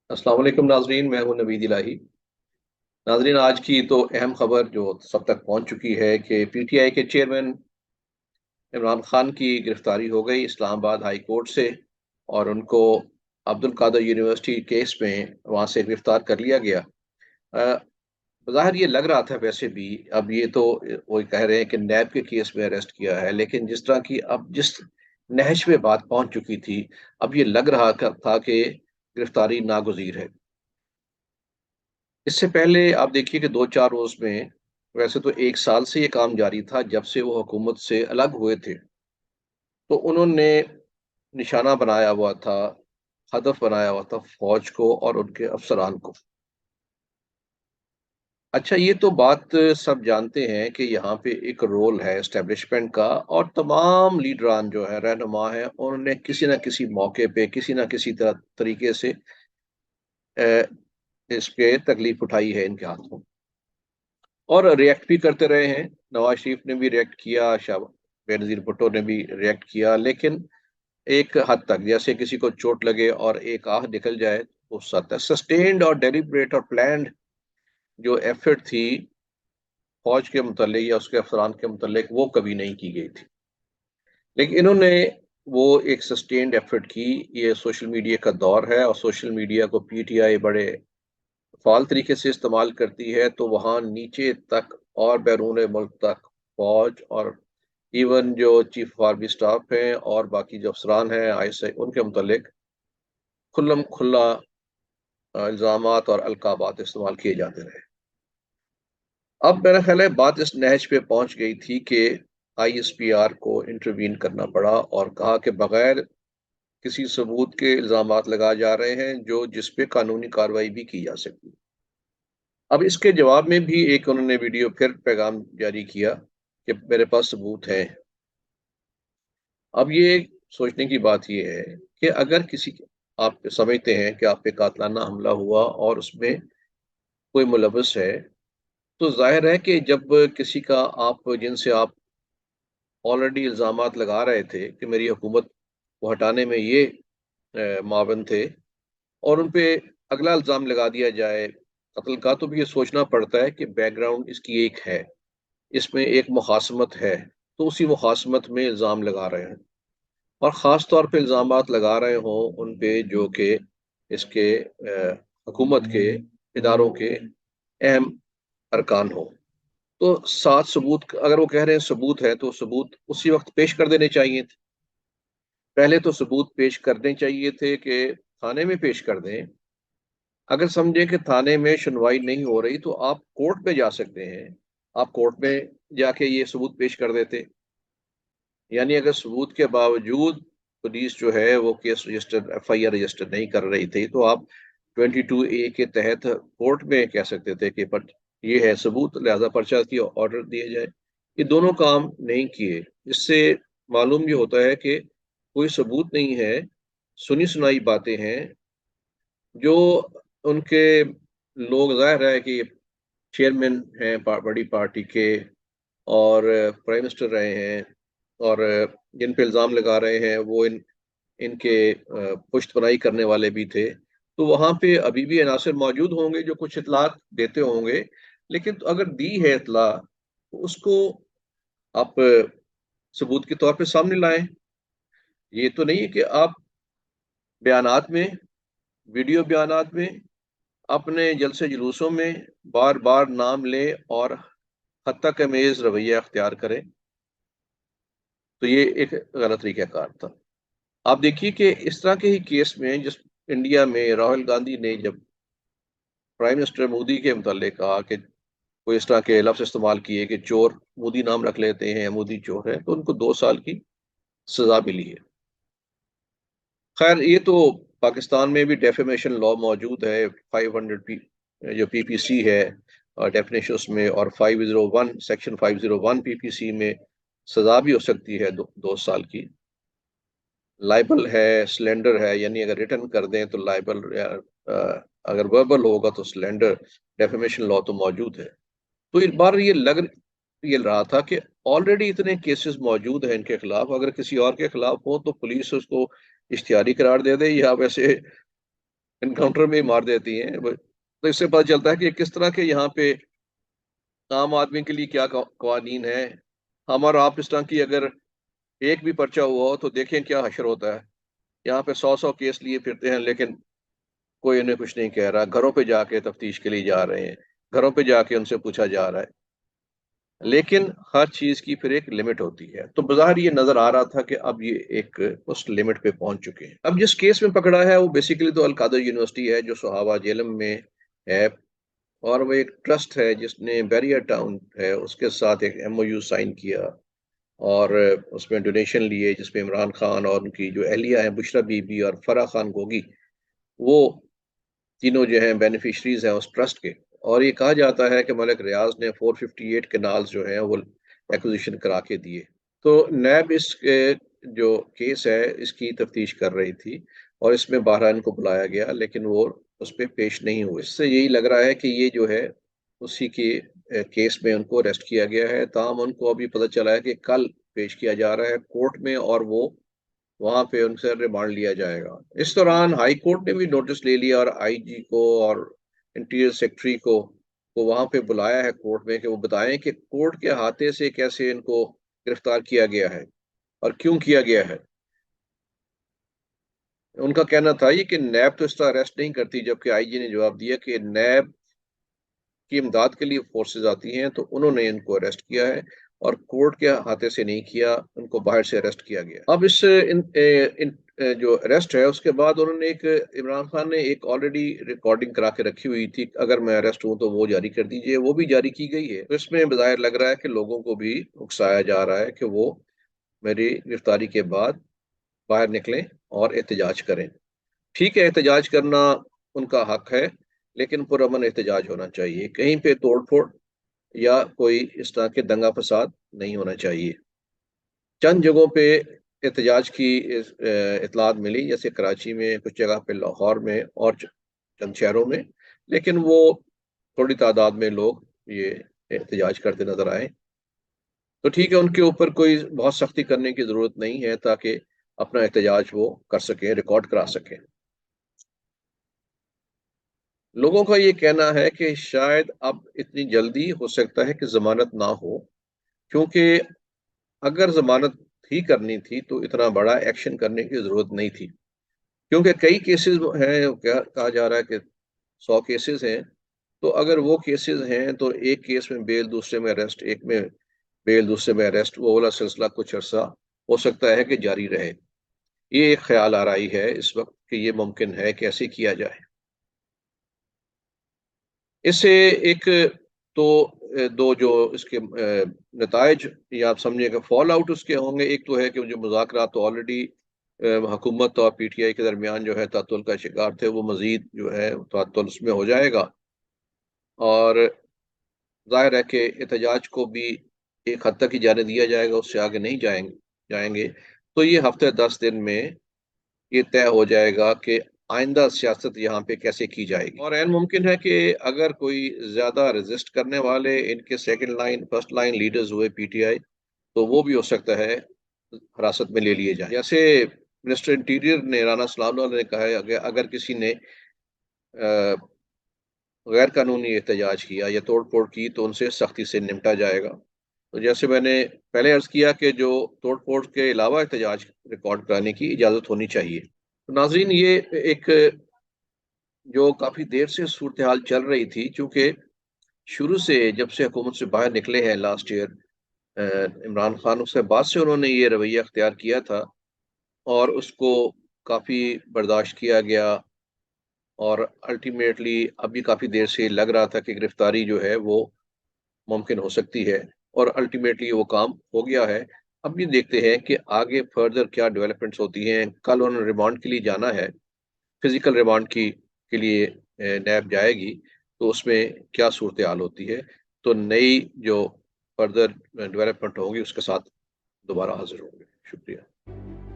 अस्सलाम वालेकुम नाजरीन, मैं हूं नवीद इलाही। नाजरीन, आज की तो अहम खबर जो सब तक पहुंच चुकी है कि पीटीआई के चेयरमैन इमरान खान की गिरफ्तारी हो गई इस्लामाबाद हाई कोर्ट से। और उनको अब्दुल कादर यूनिवर्सिटी केस में वहां से गिरफ्तार कर लिया गया। अ, बज़ाहिर ये लग रहा था वैसे भी। अब ये तो वो कह रहे हैं कि नैब के केस में अरेस्ट किया है, लेकिन जिस तरह की अब जिस नहज पे बात पहुंच चुकी थी, अब ये लग रहा था कि गिरफ्तारी नागुज़ीर है। इससे पहले आप देखिए कि 2-4 रोज में, वैसे तो 1 साल से ये काम जारी था जब से वो हुकूमत से अलग हुए थे, तो उन्होंने निशाना बनाया हुआ था, हदफ बनाया हुआ था फौज को और उनके अफसरान को। अच्छा, ये तो बात सब जानते हैं कि यहाँ पे एक रोल है एस्टेब्लिशमेंट का, और तमाम लीडरान जो है, रहनुमा है, उन्होंने किसी न किसी मौके पे किसी न किसी तरह तरीके से अ, इस पे तकलीफ उठाई है इनके हाथों, और रिएक्ट भी करते रहे हैं। नवाज शरीफ ने भी रिएक्ट किया, शाह बेनजीर भुट्टो ने भी रिएक्ट किया, लेकिन एक हद तक, जैसे किसी को चोट लगे और एक आह निकल जाए, उस हद तक सस्टेन्ड और डेलिब्रेट और प्लान्ड जो एफर्ट थी फौज के मुतल्लिक या उसके अफसरान के मुतल्लिक, वो कभी नहीं की गई थी। लेकिन इन्होंने वो एक सस्टेन्ड एफर्ट की। ये सोशल मीडिया का दौर है, और सोशल मीडिया को पीटीआई बड़े फाल तरीके से इस्तेमाल करती है, तो वहाँ नीचे तक और बैरून मुल्क तक फौज और इवन जो चीफ ऑफ आर्मी स्टाफ हैं और बाकी जो अफसरान हैं आईएसआई, उनके मुतलिक खुल्लम खुल्ला इल्ज़ामात और अलकाबात इस्तेमाल किए जाते रहे। अब मेरा ख्याल है बात इस नहज पे पहुंच गई थी कि आईएसपीआर को इंटरवीन करना पड़ा, और कहा कि बगैर किसी सबूत के इल्ज़ामात लगाए जा रहे हैं जो जिस पे कानूनी कार्रवाई भी की जा सकती है। अब इसके जवाब में भी एक उन्होंने वीडियो फिर पैगाम जारी किया कि मेरे पास सबूत है। अब ये सोचने की बात ये है कि अगर आप समझते हैं कि आप पे कातलाना हमला हुआ और उसमें कोई मुलविस है, तो जाहिर है कि जब किसी का, आप जिनसे आप ऑलरेडी इल्ज़ामात लगा रहे थे कि मेरी हुकूमत को हटाने में ये मावन थे, और उन पे अगला इल्ज़ाम लगा दिया जाए कत्ल का, तो भी ये सोचना पड़ता है कि बैकग्राउंड इसकी एक है, इसमें एक मुखासमत है, तो उसी मुखासमत में इल्ज़ाम लगा रहे हैं, और ख़ास तौर पे इल्ज़ामात लगा रहे हों उन पे जो कि इसके हुकूमत के इदारों के अहम अरकान हों। तो साथ सबूत, अगर वो कह रहे हैं सबूत है, तो सबूत उसी वक्त पेश कर देने चाहिए थे। पहले तो सबूत पेश करने चाहिए थे कि थाने में पेश कर दें। अगर समझे कि थाने में सुनवाई नहीं हो रही, तो आप कोर्ट में जा सकते हैं। आप कोर्ट में जाके ये सबूत पेश कर देते। यानी अगर सबूत के बावजूद पुलिस जो है वो केस रजिस्टर, एफआईआर रजिस्टर नहीं कर रही थी, तो आप 22A के तहत कोर्ट में कह सकते थे कि पर ये है सबूत, लिहाजा पर्चा की ऑर्डर दिए जाए। ये दोनों काम नहीं किए। इससे मालूम ये होता है कि कोई सबूत नहीं है, सुनी सुनाई बातें हैं जो उनके लोग, जाहिर है कि चेयरमैन हैं बड़ी पार्टी के, और प्राइम मिनिस्टर रहे हैं, और जिन पे इल्ज़ाम लगा रहे हैं वो इनके पुश्तपनाही करने वाले भी थे। तो वहाँ पे अभी भी अनासर मौजूद होंगे जो कुछ इतलात देते होंगे, लेकिन तो अगर दी है इतला, तो उसको आप सबूत के तौर पे सामने लाएं। ये तो नहीं है कि आप बयानात में, वीडियो बयानात में, अपने जलसे जुलूसों में बार बार नाम लें और हत्ता कमेज रवैया अख्तियार करें। तो ये एक गलत तरीक़ाकार था। आप देखिए कि इस तरह के ही केस में, जिस इंडिया में राहुल गांधी ने जब प्राइम मिनिस्टर मोदी के मुतालिक कहा कि कोई इस तरह के लफ्ज़ इस्तेमाल किए कि चोर, मोदी नाम रख लेते हैं, मोदी चोर है, तो उनको 2 साल की सजा मिली है। खैर, ये तो पाकिस्तान में भी डेफेमेशन लॉ मौजूद है, 500 जो पीपीसी है डेफिनेशन उसमें, और 501 सेक्शन 501 पीपीसी में सजा भी हो सकती है 2 साल की। लाइबल है, स्लेंडर है, यानी अगर रिटर्न कर दें तो लाइबल, अगर वर्बल होगा तो स्लेंडर। डेफेमेशन लॉ तो मौजूद है। तो इस बार ये रहा था कि ऑलरेडी इतने केसेस मौजूद हैं इनके खिलाफ, अगर किसी और के खिलाफ हो तो पुलिस उसको इश्तिहारी करार दे दे, या वैसे एनकाउंटर में ही मार देती हैं। तो इससे पता चलता है कि किस तरह के यहाँ पे आम आदमी के लिए क्या कवानीन है। हम और आप इस तरह की अगर एक भी पर्चा हुआ हो तो देखें क्या हशर होता है। यहाँ पे 100 केस लिए फिरते हैं, लेकिन कोई इन्हें कुछ नहीं कह रहा। घरों पे जाके तफ्तीश के लिए जा रहे हैं, घरों पे जाके उनसे पूछा जा रहा है, लेकिन हर चीज की फिर एक लिमिट होती है। तो बाहर ये नजर आ रहा था कि अब ये एक उस लिमिट पे पहुंच चुके हैं। अब जिस केस में पकड़ा है वो बेसिकली तो अलकादर यूनिवर्सिटी है जो सोहावा जेलम में है, और वो एक ट्रस्ट है जिसने बैरियर टाउन है उसके साथ एक एमओयू साइन किया, और उसमें डोनेशन लिए, जिसमें इमरान खान और उनकी जो अहलिया है बुशरा बीबी और फराह खान गोगी, वो तीनों जो हैं बेनिफिशरीज हैं उस ट्रस्ट के। और ये कहा जाता है कि मलिक रियाज ने 458 केनाल्स जो हैं वो एक्विजिशन करा के दिए। तो नैब इस जो केस है इसकी तफ्तीश कर रही थी, और इसमें बहरान को बुलाया गया, लेकिन वो उस पर पेश नहीं हुए। इससे यही लग रहा है कि ये जो है उसी के केस में उनको अरेस्ट किया गया है। ताहम उनको अभी पता चला है कि कल पेश किया जा रहा है कोर्ट में, और वो वहां पे उनसे रिमांड लिया जाएगा। इस दौरान हाई कोर्ट ने भी नोटिस ले लिया, और आईजी को और इंटीरियर सेक्रेटरी को वहां पे बुलाया है कोर्ट में कि वो बताएं कि कोर्ट के हाथे से कैसे इनको गिरफ्तार किया गया है और क्यों किया गया है। उनका कहना था ये कि नैब तो इस तरह अरेस्ट नहीं करती, जबकि आईजी ने जवाब दिया कि नैब की इमदाद के लिए फोर्सेज आती हैं, तो उन्होंने इनको अरेस्ट किया है और कोर्ट के हाथे से नहीं किया, उनको बाहर से अरेस्ट किया गया। अब इस जो अरेस्ट है उसके बाद उन्होंने एक, इमरान खान ने एक ऑलरेडी रिकॉर्डिंग करा के रखी हुई थी, अगर मैं अरेस्ट हूं तो वो जारी कर दीजिए, वो भी जारी की गई है। तो इसमें बज़ाहिर लग रहा है कि लोगों को भी उकसाया जा रहा है कि वो मेरी गिरफ्तारी के बाद बाहर निकलें और एहतजाज करें। ठीक है, एहतजाज करना उनका हक है, लेकिन पुरअमन एहतजाज होना चाहिए, कहीं पे तोड़ फोड़ या कोई इस तरह के दंगा फसाद नहीं होना चाहिए। चंद जगहों पे एहतजाज की इतलात मिली, जैसे कराची में, कुछ जगह पे लाहौर में, और चंद शहरों में, लेकिन वो थोड़ी तादाद में लोग ये एहतजाज करते नजर आए। तो ठीक है, उनके ऊपर कोई बहुत सख्ती करने की जरूरत नहीं है, ताकि अपना एहतजाज वो कर सकें, रिकॉर्ड करा सकें। लोगों का ये कहना है कि शायद अब इतनी जल्दी हो सकता है कि जमानत ना हो, क्योंकि अगर जमानत ही करनी थी तो इतना बड़ा एक्शन करने की जरूरत नहीं थी। क्योंकि कई केसेस हैं, क्या कहा जा रहा है कि 100 केसेस हैं। तो अगर वो केसेस हैं तो एक केस में बेल, दूसरे में अरेस्ट, एक में बेल, दूसरे में अरेस्ट, वो वाला सिलसिला कुछ अरसा हो सकता है कि जारी रहे। ये एक ख्याल आ रही है इस वक्त कि ये मुमकिन है कि ऐसे किया जाए। इससे एक तो दो जो इसके नतायज या आप समझिए कि फॉल आउट उसके होंगे। एक तो है कि जो मुज़ाकरात तो ऑलरेडी हुकूमत और पीटीआई के दरमियान जो है तातुल का शिकार थे, वो मजीद जो है तातुल उसमें हो जाएगा, और जाहिर है कि एहतजाज को भी एक हद तक ही जाने दिया जाएगा, उससे आगे नहीं जाएंगे। तो ये हफ्ते 10 दिन में ये तय हो जाएगा कि आइंदा सियासत यहाँ पे कैसे की जाएगी। और ऐन मुमकिन है कि अगर कोई ज्यादा रेजिस्ट करने वाले इनके second line first line leaders हुए पीटीआई, तो वो भी हो सकता है हिरासत में ले लिए जाए। जैसे मिनिस्टर इंटीरियर ने, राना सलाम ने कहा है, अगर किसी ने गैर कानूनी एहतजाज किया या तोड़ फोड़ की तो उनसे सख्ती से निपटा जाएगा। तो जैसे मैंने पहले अर्ज किया कि जो तोड़ फोड़ के अलावा एहतजाज रिकॉर्ड कराने की इजाज़त होनी चाहिए। तो नाजरीन, ये एक जो काफ़ी देर से सूरत हाल चल रही थी, क्योंकि शुरू से जब से हुकूमत से बाहर निकले हैं लास्ट ईयर इमरान खान, उसके बाद से उन्होंने ये रवैया अख्तियार किया था, और उसको काफ़ी बर्दाश्त किया गया। और अल्टीमेटली अभी काफ़ी देर से लग रहा था कि गिरफ्तारी जो है वो मुमकिन हो सकती है, और अल्टीमेटली वो काम हो गया है। अब भी देखते हैं कि आगे फर्दर क्या डेवलपमेंट्स होती हैं। कल उन्होंने रिमांड के लिए जाना है, फिजिकल रिमांड की के लिए नैब जाएगी, तो उसमें क्या सूरत हाल होती है। तो नई जो फर्दर डेवलपमेंट होगी उसके साथ दोबारा हाजिर होंगे। शुक्रिया।